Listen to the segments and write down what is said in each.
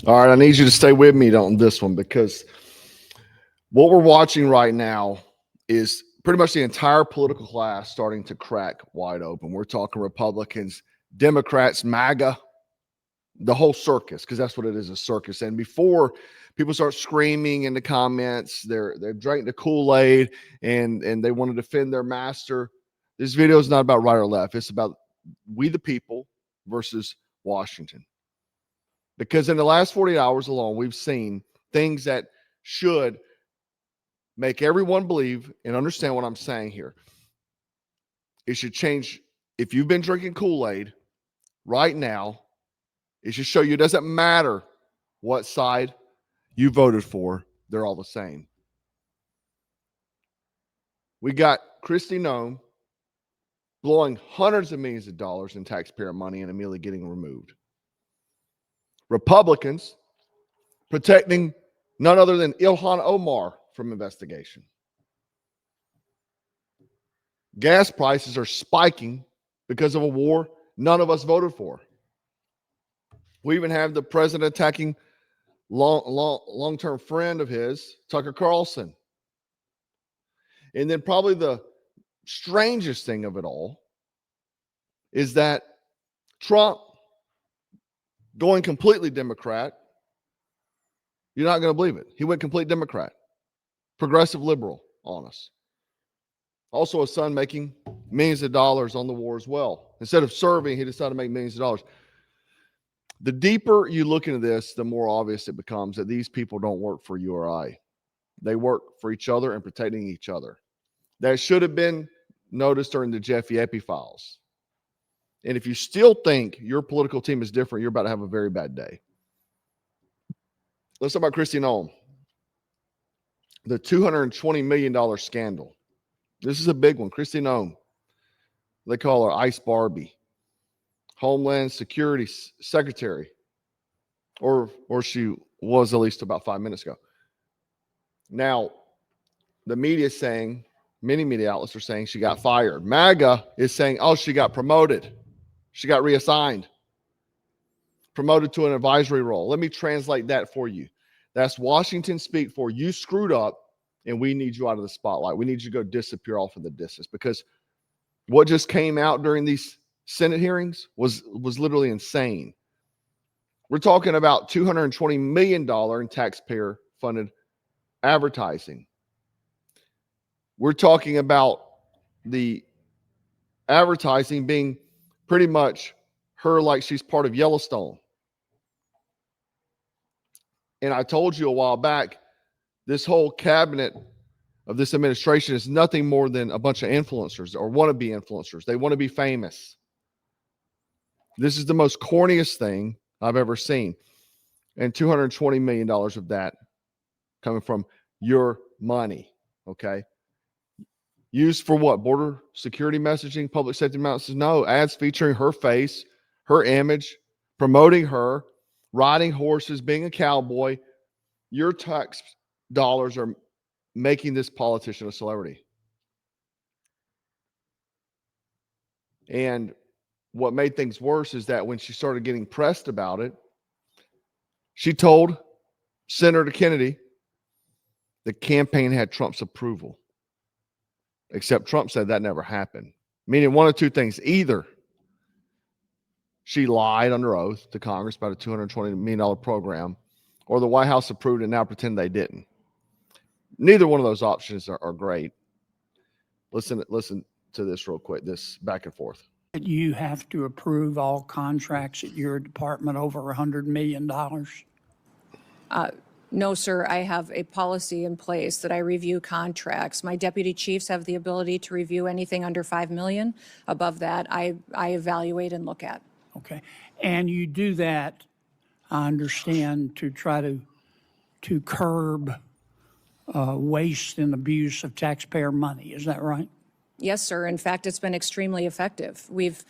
All right, I need you to stay with me on this one because what we're watching right now is pretty much the entire political class starting to crack wide open. We're talking Republicans, Democrats, MAGA, the whole circus, because that's what it is, a circus. And before people start screaming in the comments, they're drinking the Kool-Aid and they want to defend their master. This video is not about right or left. It's about we the people versus Washington. Because in the last 48 hours alone, we've seen things that should make everyone believe and understand what I'm saying here. It should change. If you've been drinking Kool-Aid right now, it should show you it doesn't matter what side you voted for. They're all the same. We got Kristi Noem blowing hundreds of millions of dollars in taxpayer money and immediately getting removed. Republicans protecting none other than Ilhan Omar from investigation. Gas prices are spiking because of a war none of us voted for. We even have the president attacking long-term friend of his, Tucker Carlson. And then probably the strangest thing of it all is that Trump going completely Democrat. You're not going to believe it. He went complete Democrat, progressive liberal on us. Also, his son making millions of dollars on the war as well. Instead of serving, he decided to make millions of dollars. The deeper you look into this, the more obvious it becomes that these people don't work for you or I. They work for each other and protecting each other. That should have been noticed during the Jeffy Epi files. And if you still think your political team is different, you're about to have a very bad day. Let's talk about Kristi Noem. The $220 million scandal. This is a big one. Kristi Noem. They call her Ice Barbie. Homeland Security Secretary. Or she was at least about 5 minutes ago. Now, the media is saying, many media outlets are saying she got fired. MAGA is saying, oh, she got promoted. She got reassigned. Promoted to an advisory role. Let me translate that for you. That's Washington speak for you screwed up and we need you out of the spotlight. We need you to go disappear off in the distance, because what just came out during these Senate hearings was literally insane. We're talking about $220 million in taxpayer-funded advertising. We're talking about the advertising being pretty much her like she's part of Yellowstone. And I told you a while back, this whole cabinet of this administration is nothing more than a bunch of influencers or wannabe influencers. They want to be famous. This is the most corniest thing I've ever seen. And $220 million of that coming from your money, okay? Used for what? Border security messaging, public safety messages? No, ads featuring her face, her image, promoting her, riding horses, being a cowboy. Your tax dollars are making this politician a celebrity. And what made things worse is that when she started getting pressed about it, she told Senator Kennedy the campaign had Trump's approval. Except Trump said that never happened. Meaning one of two things. Either she lied under oath to Congress about a $220 million program, or the White House approved and now pretend they didn't. Neither one of those options are great. Listen to this real quick, this back and forth. You have to approve all contracts at your department over $100 million? No, sir. I have a policy in place that I review contracts. My deputy chiefs have the ability to review anything under $5 million. Above that, I evaluate and look at. Okay. And you do that, I understand, to try to curb waste and abuse of taxpayer money. Is that right? Yes, sir. In fact, it's been extremely effective. We've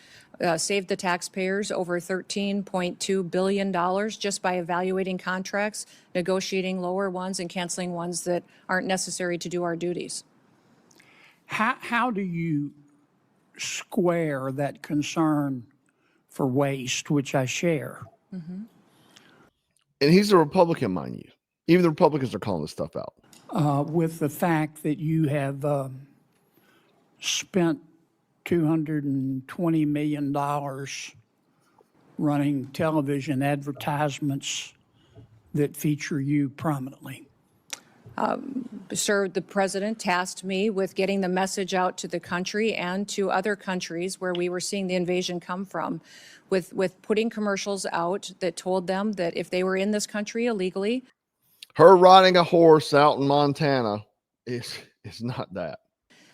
saved the taxpayers over $13.2 billion just by evaluating contracts, negotiating lower ones, and canceling ones that aren't necessary to do our duties. How do you square that concern for waste, which I share? And he's a Republican, mind you. Even the Republicans are calling this stuff out. With the fact that you have spent $220 million running television advertisements that feature you prominently. Sir, the president tasked me with getting the message out to the country and to other countries where we were seeing the invasion come from, with putting commercials out that told them that if they were in this country illegally. Her riding a horse out in Montana is not that.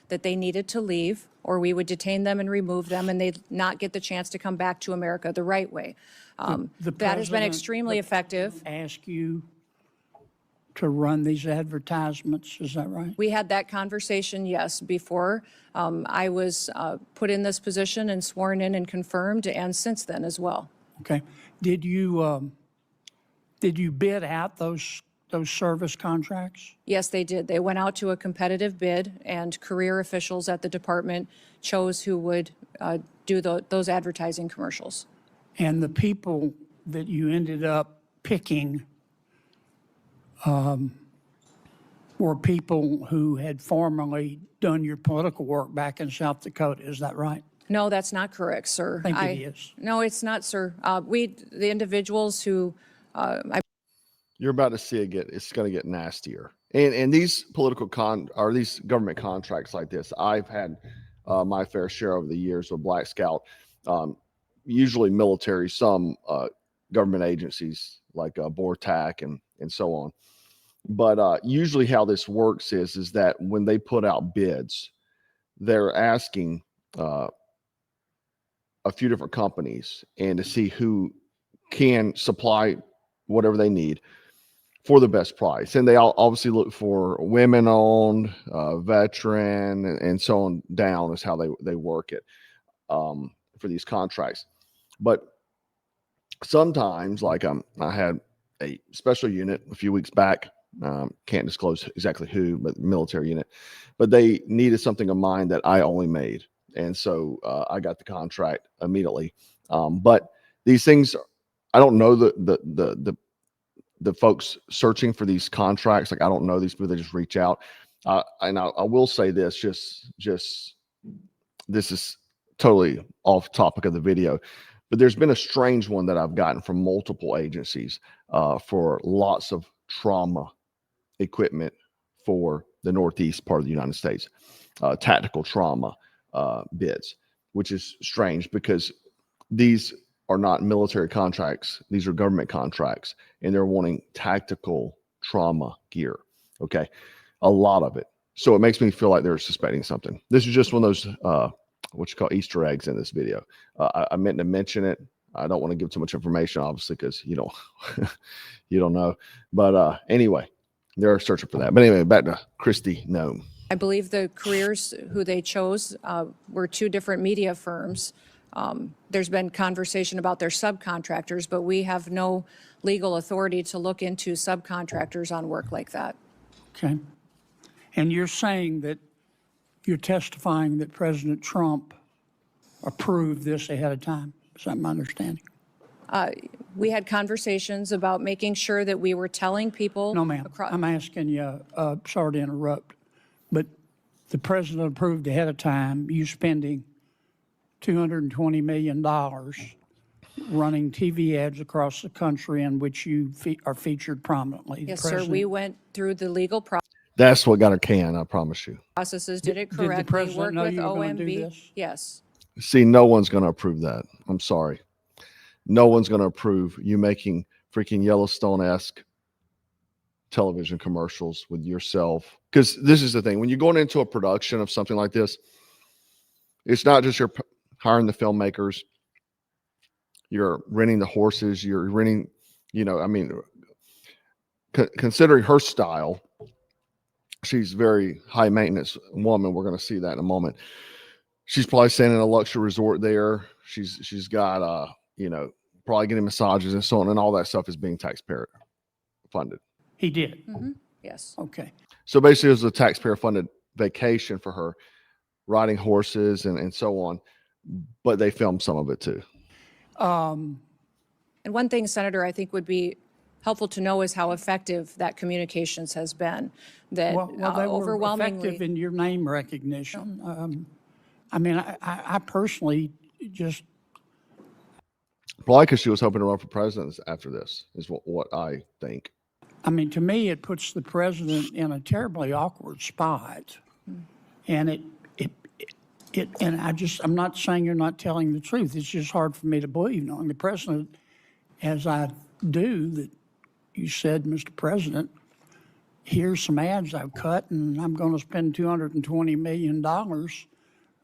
That they needed to leave, or we would detain them and remove them, and they'd not get the chance to come back to America the right way. That has been president- extremely effective. Ask you to run these advertisements, is that right? We had that conversation, yes, before I was put in this position and sworn in and confirmed, and since then as well. Okay. Did you bid out those service contracts? Yes, they did. They went out to a competitive bid, and career officials at the department chose who would do those advertising commercials. And the people that you ended up picking were people who had formerly done your political work back in South Dakota, is that right? No, that's not correct, sir. I think it is. No, it's not, sir. The individuals who, You're about to see it's going to get nastier. And these these government contracts like this, I've had my fair share over the years with Black Scout, usually military, some government agencies like BORTAC and so on. But usually how this works is that when they put out bids, they're asking a few different companies and to see who can supply whatever they need for the best price. And they all obviously look for women-owned, veteran, and so on down is how they work it for these contracts. But sometimes, like I had a special unit a few weeks back, can't disclose exactly who, but military unit, but they needed something of mine that I only made. And so I got the contract immediately. But these things, I don't know the folks searching for these contracts. Like, I don't know these people, they just reach out. And I will say this, just this is totally off topic of the video, but there's been a strange one that I've gotten from multiple agencies for lots of trauma equipment for the Northeast part of the United States, tactical trauma bids, which is strange because these are not military contracts. These are government contracts, and they're wanting tactical trauma gear. Okay. A lot of it. So it makes me feel like they're suspecting something. This is just one of those, what you call Easter eggs in this video. I meant to mention it. I don't want to give too much information, obviously, because you don't know. But anyway, they're searching for that. But anyway, back to Kristi Noem. I believe the careers who they chose were two different media firms. There's been conversation about their subcontractors, but we have no legal authority to look into subcontractors on work like that. Okay. And you're saying that you're testifying that President Trump approved this ahead of time. Is that my understanding? We had conversations about making sure that we were telling people. No, ma'am. I'm asking you, sorry to interrupt, but the president approved ahead of time you spending $220 million running TV ads across the country in which you are featured prominently. Yes, sir. We went through the legal That's what got her canned, I promise you. processes, did it Did the correctly, president worked know with you were gonna do OMB. this? Yes. See, no one's going to approve that. I'm sorry. No one's going to approve you making freaking Yellowstone-esque television commercials with yourself. Because this is the thing. When you're going into a production of something like this, it's not just you're hiring the filmmakers, you're renting the horses, you're renting, considering her style, she's very high maintenance woman. We're going to see that in a moment. She's probably staying in a luxury resort there. She's got, probably getting massages and so on, and all that stuff is being taxpayer funded. He did. Mm-hmm. Yes. Okay. So basically it was a taxpayer funded vacation for her, riding horses and so on, but they filmed some of it too. And one thing, Senator, I think would be helpful to know is how effective that communications has been. That Well, they were overwhelmingly. effective in your name recognition. I mean, I personally just, Probably because she was hoping to run for president after this, is what I think. I mean, to me, it puts the president in a terribly awkward spot. And and I'm not saying you're not telling the truth. It's just hard for me to believe, knowing the president, as I do, that you said, Mr. President, here's some ads I've cut and I'm going to spend $220 million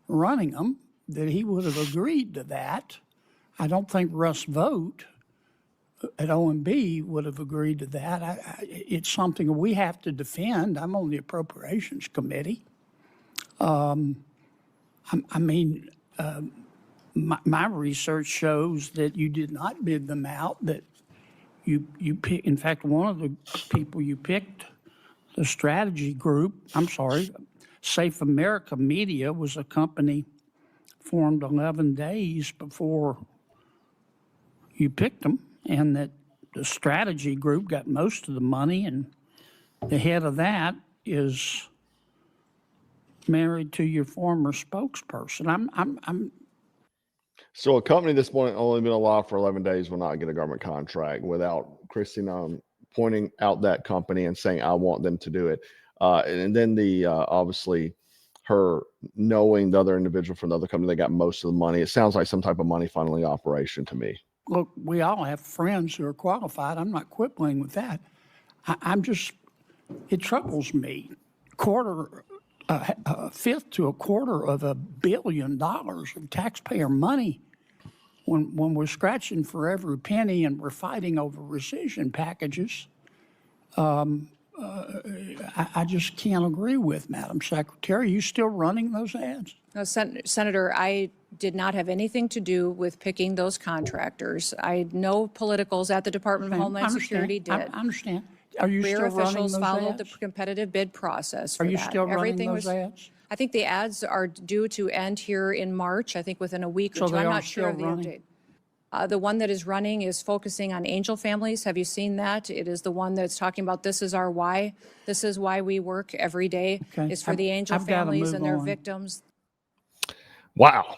running them, that he would have agreed to that. I don't think Russ Vogt at OMB would have agreed to that. It's something we have to defend. I'm on the Appropriations Committee. My research shows that you did not bid them out, that you pick, in fact, one of the people you picked, the strategy group, Safe America Media was a company formed 11 days before you picked them, and that the strategy group got most of the money, and the head of that is married to your former spokesperson. So a company that's only been alive for 11 days will not get a government contract without Christine pointing out that company and saying, I want them to do it. And then obviously her knowing the other individual from the other company, they got most of the money. It sounds like some type of money funneling operation to me. Look, we all have friends who are qualified. I'm not quibbling with that. It troubles me. A fifth to a quarter of $1 billion of taxpayer money when we're scratching for every penny and we're fighting over rescission packages. I just can't agree with, Madam Secretary. Are you still running those ads? No, Senator, I did not have anything to do with picking those contractors. I know politicals at the Department of Homeland Security did. I understand. Are you Rear still running officials those followed the ads? competitive bid process for Are you that. still running Everything those ads? I think the ads are due to end here in March, I think within a week So or two. they I'm are not sure of the still running? update. The one that is running is focusing on angel families. Have you seen that? It is the one that's talking about this is our why. This is why we work every day. Okay. Is for the angel I've gotta families move and their on. victims. Wow.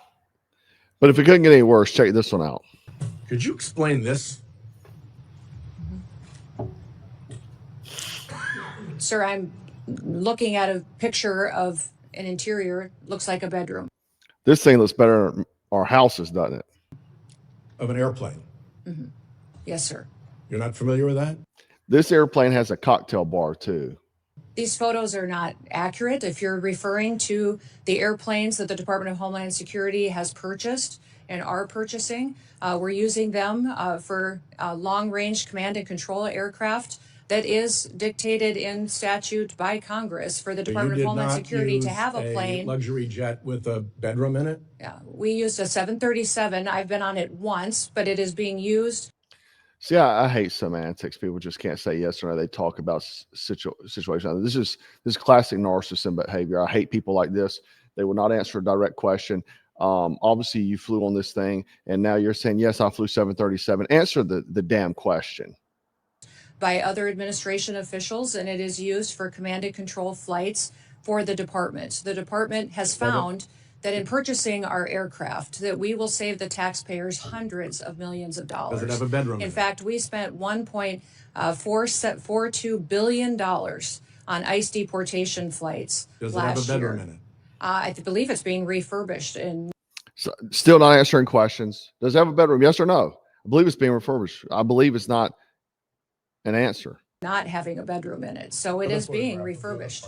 But if it couldn't get any worse, check this one out. Could you explain this? Sir, I'm looking at a picture of an interior. Looks like a bedroom. This thing looks better than our houses, doesn't it? Of an airplane. Yes, sir. You're not familiar with that? This airplane has a cocktail bar too. These photos are not accurate. If you're referring to the airplanes that the Department of Homeland Security has purchased and are purchasing, we're using them for long-range command and control aircraft that is dictated in statute by Congress for the Department of Homeland Security to have a plane. Luxury jet with a bedroom in it? Yeah, we used a 737. I've been on it once, but it is being used. See, I hate semantics. People just can't say yes or no. They talk about situations. This is classic narcissism behavior. I hate people like this. They will not answer a direct question. Obviously, you flew on this thing, and now you're saying, yes, I flew 737. Answer the damn question. By other administration officials, and it is used for command and control flights for the department. The department has found that in purchasing our aircraft, that we will save the taxpayers hundreds of millions of dollars. Does it have a bedroom? In fact, we spent $1.42 billion on ICE deportation flights Does it last have a bedroom year. in it? I believe it's being refurbished and So, still not answering questions. Does it have a bedroom? Yes or no? I believe it's being refurbished. I believe it's not an answer. not having a bedroom in it. So it is being refurbished.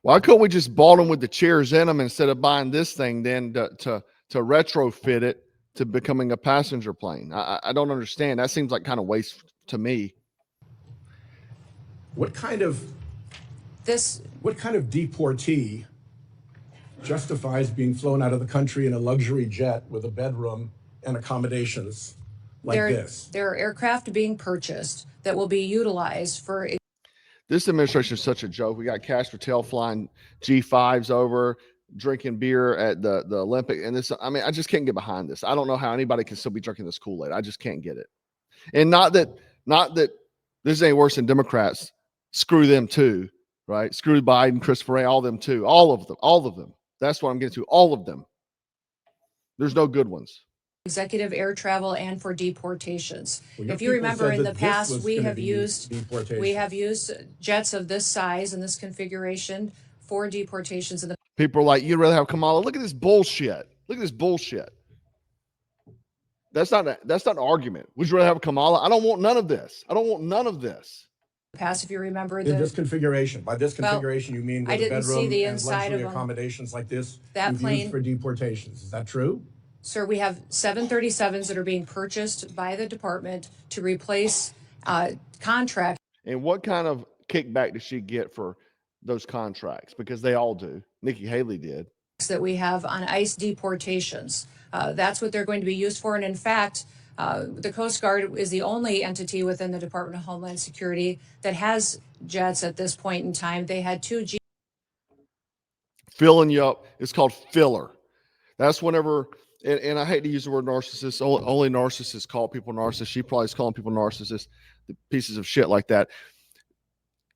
Why couldn't we just bought them with the chairs in them instead of buying this thing then to retrofit it to becoming a passenger plane? I don't understand. That seems like kind of waste to me. What kind of deportee justifies being flown out of the country in a luxury jet with a bedroom and accommodations like this? There are aircraft being purchased that will be utilized for. This administration is such a joke. We got Cash Patel flying G5s over, drinking beer at the Olympic. And this, I mean, I just can't get behind this. I don't know how anybody can still be drinking this Kool-Aid. I just can't get it. And not that This ain't worse than Democrats. Screw them too, right? Screw Biden, Christopher Wray, all them too. All of them. That's what I'm getting to. All of them. There's no good ones. executive air travel and for deportations. Well, your If you people remember said in that the this past, was we gonna have be used deportation. jets of this size and this configuration for deportations in the People are like, you'd rather have Kamala. Look at this bullshit. Look at this bullshit. That's not an argument. Would you rather have Kamala? I don't want none of this. I don't want none of this. past. If you remember In this configuration, by this configuration, you mean I with a didn't see bedroom the and inside luxury of 'em. accommodations like this That you've plane- used for deportations. Is that true? Sir, we have 737s that are being purchased by the department to replace contracts And what kind of kickback does she get for those contracts? Because they all do. Nikki Haley did. that we have on ICE deportations. That's what they're going to be used for. And in fact, the Coast Guard is the only entity within the Department of Homeland Security that has jets at this point in time. They had two Filling you up. It's called filler. That's whenever, and I hate to use the word narcissist. Only narcissists call people narcissists. She probably is calling people narcissists, the pieces of shit like that.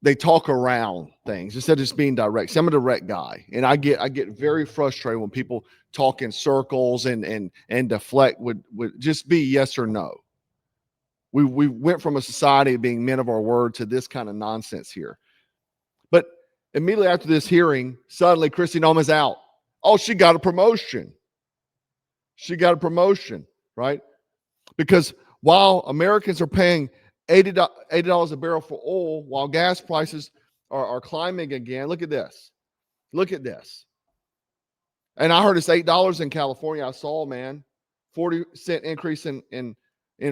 They talk around things instead of just being direct. See, I'm a direct guy, and I get very frustrated when people talk in circles and deflect. Would just be yes or no. We went from a society of being men of our word to this kind of nonsense here. But immediately after this hearing, suddenly Kristi Noem is out. Oh, she got a promotion. She got a promotion, right? Because while Americans are paying $80 a barrel for oil, while gas prices are climbing again, look at this. Look at this. And I heard it's $8 in California. I saw, man, 40-cent increase in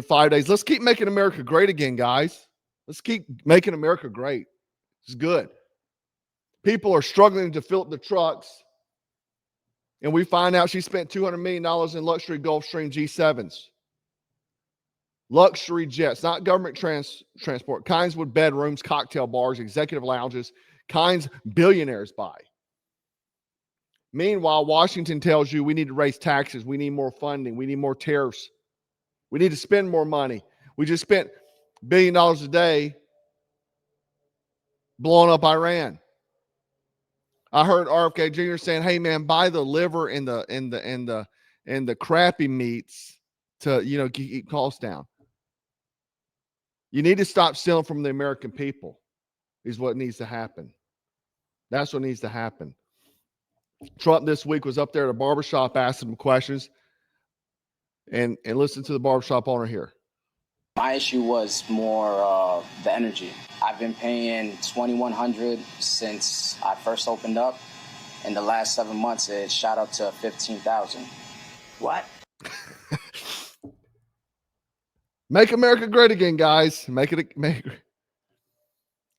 5 days. Let's keep making America great again, guys. Let's keep making America great. It's good. People are struggling to fill up the trucks. And we find out she spent $200 million in luxury Gulfstream G7s. Luxury jets, not government transport. Kinds with bedrooms, cocktail bars, executive lounges. Kinds billionaires buy. Meanwhile, Washington tells you we need to raise taxes. We need more funding. We need more tariffs. We need to spend more money. We just spent $1 billion a day blowing up Iran. I heard RFK Jr. saying, "Hey man, buy the liver and the crappy meats to keep costs down." You need to stop stealing from the American people. Is what needs to happen. That's what needs to happen. Trump this week was up there at a barbershop asking him questions, and listen to the barbershop owner here. My issue was more the energy. I've been paying $2,100 since I first opened up. In the last 7 months, it shot up to $15,000. What? Make America great again, guys. Make it.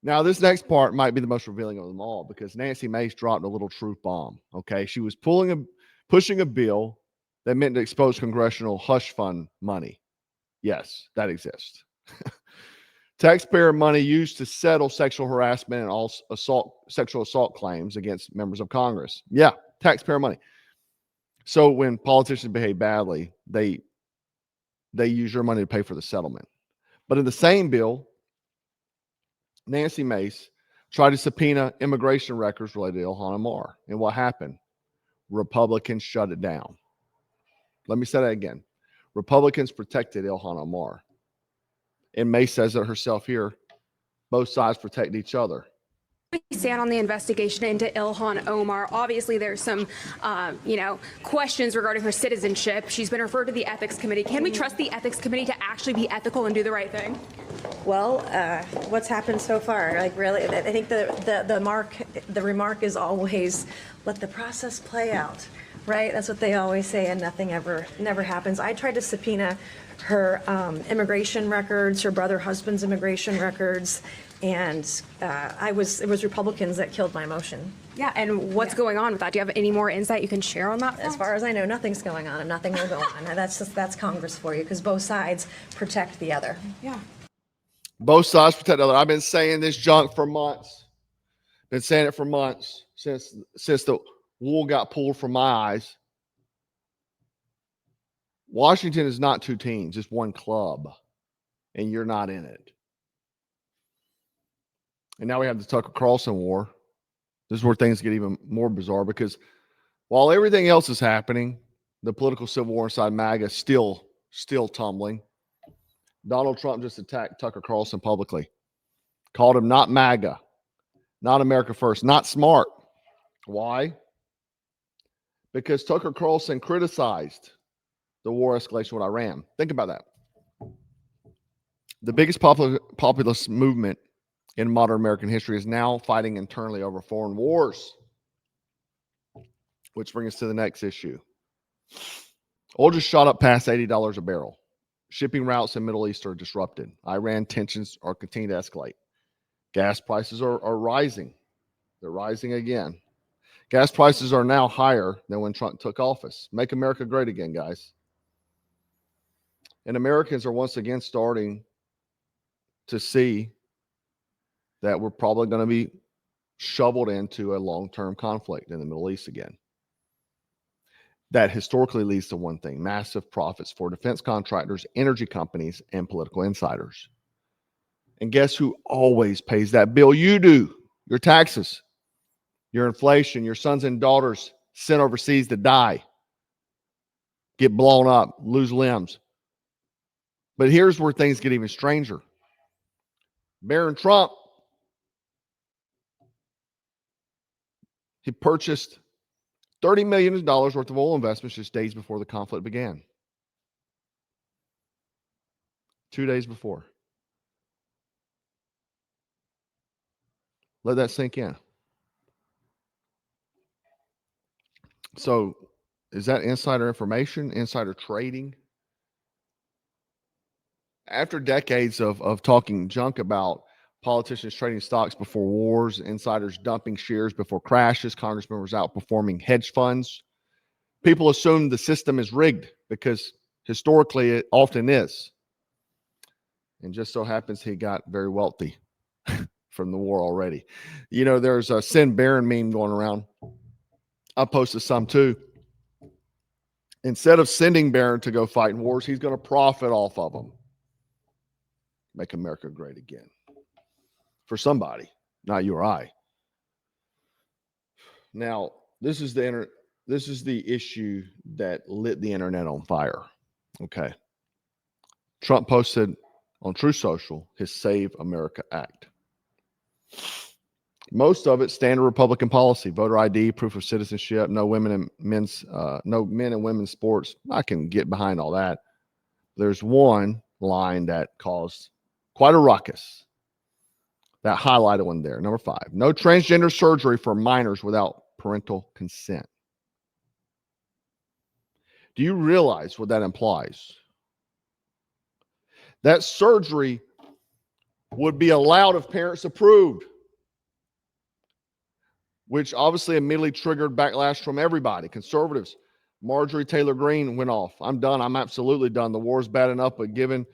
Now, this next part might be the most revealing of them all because Nancy Mace dropped a little truth bomb. Okay, she was pushing a bill that meant to expose congressional hush fund money. Yes, that exists. Taxpayer money used to settle sexual harassment and all sexual assault claims against members of Congress. Yeah, taxpayer money. So when politicians behave badly, they use your money to pay for the settlement. But in the same bill, Nancy Mace tried to subpoena immigration records related to Ilhan Omar. And what happened? Republicans shut it down. Let me say that again. Republicans protected Ilhan Omar. And Mace says it herself here. Both sides protect each other. We stand on the investigation into Ilhan Omar. Obviously, there's some, questions regarding her citizenship. She's been referred to the ethics committee. Can we trust the ethics committee to actually be ethical and do the right thing? Well, what's happened so far? Like, really, I think the remark is always let the process play out, right? That's what they always say, and nothing never happens. I tried to subpoena her immigration records, her husband's immigration records, and it was Republicans that killed my motion. Yeah, and what's going on with that? Do you have any more insight you can share on that front? As far as I know, nothing's going on, and nothing will go on. And that's Congress for you, because both sides protect the other. Yeah. Both sides protect the other. I've been saying this junk for months. Been saying it for months since the wool got pulled from my eyes. Washington is not two teams, it's one club, and you're not in it. And now we have the Tucker Carlson war. This is where things get even more bizarre because while everything else is happening, the political civil war inside MAGA is still tumbling. Donald Trump just attacked Tucker Carlson publicly, called him not MAGA, not America First, not smart. Why? Because Tucker Carlson criticized the war escalation with Iran. Think about that. The biggest populist movement in modern American history is now fighting internally over foreign wars. Which brings us to the next issue. Oil just shot up past $80 a barrel. Shipping routes in the Middle East are disrupted. Iran tensions are continuing to escalate. Gas prices are rising. They're rising again. Gas prices are now higher than when Trump took office. Make America great again, guys. And Americans are once again starting to see that we're probably going to be shoveled into a long-term conflict in the Middle East again. That historically leads to one thing: massive profits for defense contractors, energy companies, and political insiders. And guess who always pays that bill? You do. Your taxes, your inflation, your sons and daughters sent overseas to die, get blown up, lose limbs. But here's where things get even stranger. Barron Trump, he purchased $30 million worth of oil investments just days before the conflict began. 2 days before. Let that sink in. So, is that insider information, insider trading? After decades of talking junk about politicians trading stocks before wars, insiders dumping shares before crashes, Congress members outperforming hedge funds, people assume the system is rigged because historically it often is. And just so happens he got very wealthy from the war already. You know, there's a send Barron meme going around. I posted some too. Instead of sending Barron to go fight in wars, he's going to profit off of them. Make America great again. For somebody, not you or I. Now, this is the issue that lit the internet on fire. Okay. Trump posted on True Social his Save America Act. Most of it standard Republican policy: voter ID, proof of citizenship, no men and women's sports. I can get behind all that. There's one line that caused quite a ruckus. That highlighted one there. Number 5, no transgender surgery for minors without parental consent. Do you realize what that implies? That surgery would be allowed if parents approved, which obviously immediately triggered backlash from everybody. Conservatives. Marjorie Taylor Greene went off. I'm done. I'm absolutely done. The war is bad enough, but giving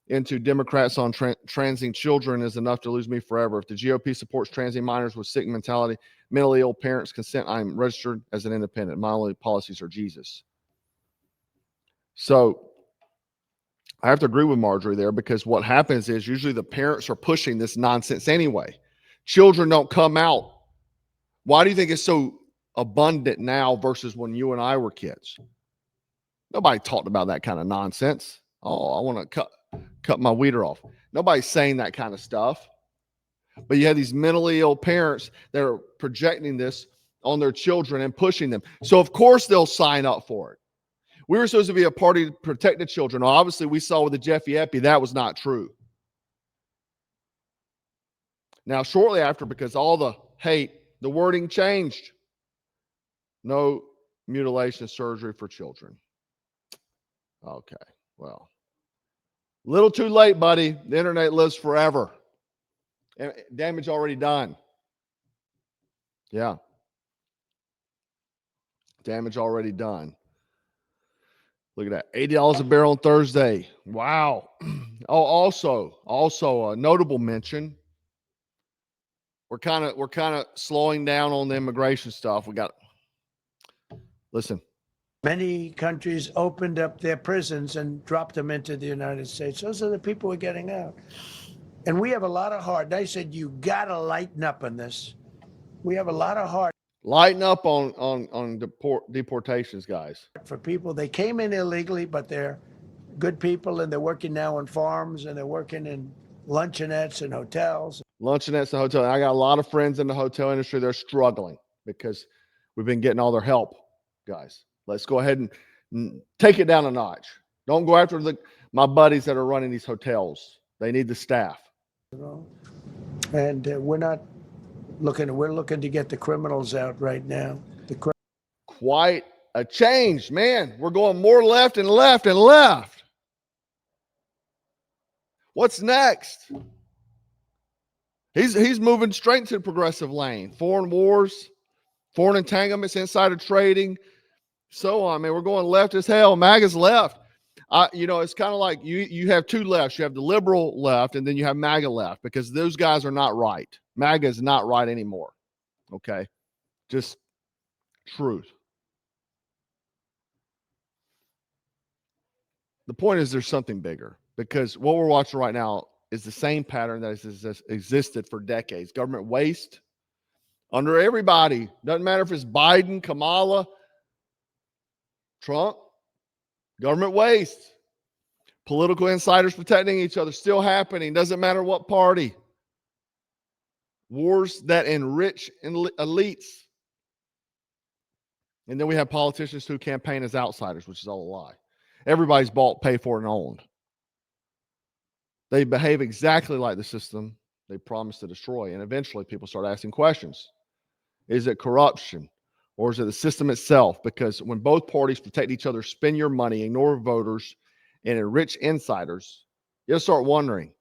into Democrats on transing children is enough to lose me forever. If the GOP supports transing minors with sick mentality, mentally ill parents consent, I'm registered as an independent. My only policies are Jesus. So I have to agree with Marjorie there, because what happens is usually the parents are pushing this nonsense anyway. Children don't come out. Why do you think it's so abundant now versus when you and I were kids? Nobody talked about that kind of nonsense. Oh, I want to cut my weeder off. Nobody's saying that kind of stuff. But you have these mentally ill parents that are projecting this on their children and pushing them. So of course they'll sign up for it. We were supposed to be a party to protect the children. Well, obviously we saw with the Jeffy Epi that was not true. Now shortly after, because all the hate, the wording changed. No mutilation surgery for children. Okay, well, little too late, buddy. The internet lives forever. Damage already done. Yeah. Damage already done. Look at that. $80 a barrel on Thursday. Wow. Oh, also a notable mention. We're kind of slowing down on the immigration stuff. Listen. Many countries opened up their prisons and dropped them into the United States. Those are the people we're getting out. And we have a lot of heart. They said, you got to lighten up on this. We have a lot of heart Lighten up on deportations, guys. for people. They came in illegally, but they're good people, and they're working now on farms, and they're working in luncheonettes and hotels. Luncheonettes and hotel. I got a lot of friends in the hotel industry. They're struggling because we've been getting all their help, guys. Let's go ahead and take it down a notch. Don't go after my buddies that are running these hotels. They need the staff. And we're looking to get the criminals out right now. Quite a change, man. We're going more left and left and left. What's next? He's moving straight to the progressive lane. Foreign wars, foreign entanglements, insider trading, so on. Man, we're going left as hell. MAGA's left. It's kind of like you have two lefts. You have the liberal left, and then you have MAGA left, because those guys are not right. MAGA is not right anymore. Okay? Just truth. The point is there's something bigger, because what we're watching right now is the same pattern that has existed for decades. Government waste under everybody. Doesn't matter if it's Biden, Kamala, Trump. Government waste. Political insiders protecting each other, still happening. Doesn't matter what party. Wars that enrich elites. And then we have politicians who campaign as outsiders, which is all a lie. Everybody's bought, paid for, and owned. They behave exactly like the system they promised to destroy. And eventually people start asking questions. Is it corruption? Or is it the system itself? Because when both parties protect each other, spend your money, ignore voters, and enrich insiders, you'll start wondering,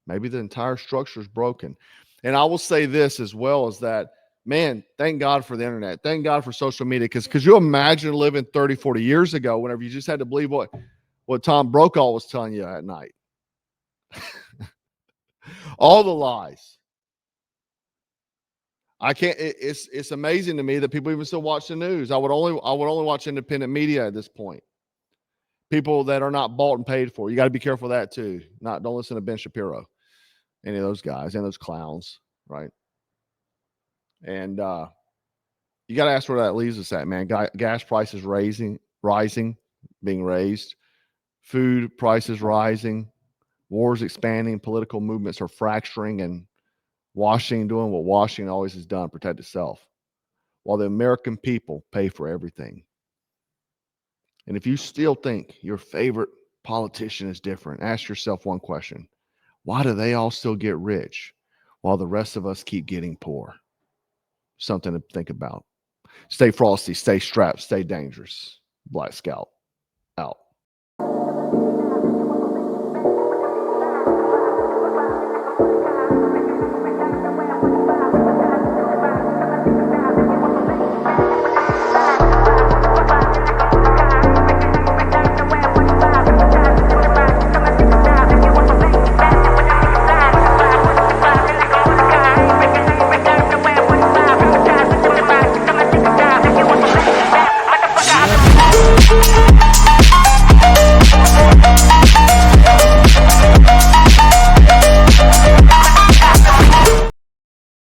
maybe the entire structure is broken. And I will say this as well, is that, man, thank God for the internet. Thank God for social media. Because could you imagine living 30, 40 years ago whenever you just had to believe what Tom Brokaw was telling you at night? All the lies. I can't. It's amazing to me that people even still watch the news. I would only watch independent media at this point. People that are not bought and paid for. You got to be careful of that too. Don't listen to Ben Shapiro, any of those guys and those clowns, right? And you got to ask where that leaves us at, man. Gas prices rising, being raised. Food prices rising. Wars expanding. Political movements are fracturing, and Washington doing what Washington always has done, protect itself, while the American people pay for everything. And if you still think your favorite politician is different, ask yourself one question. Why do they all still get rich while the rest of us keep getting poor? Something to think about. Stay frosty, stay strapped, stay dangerous. Black Scout out.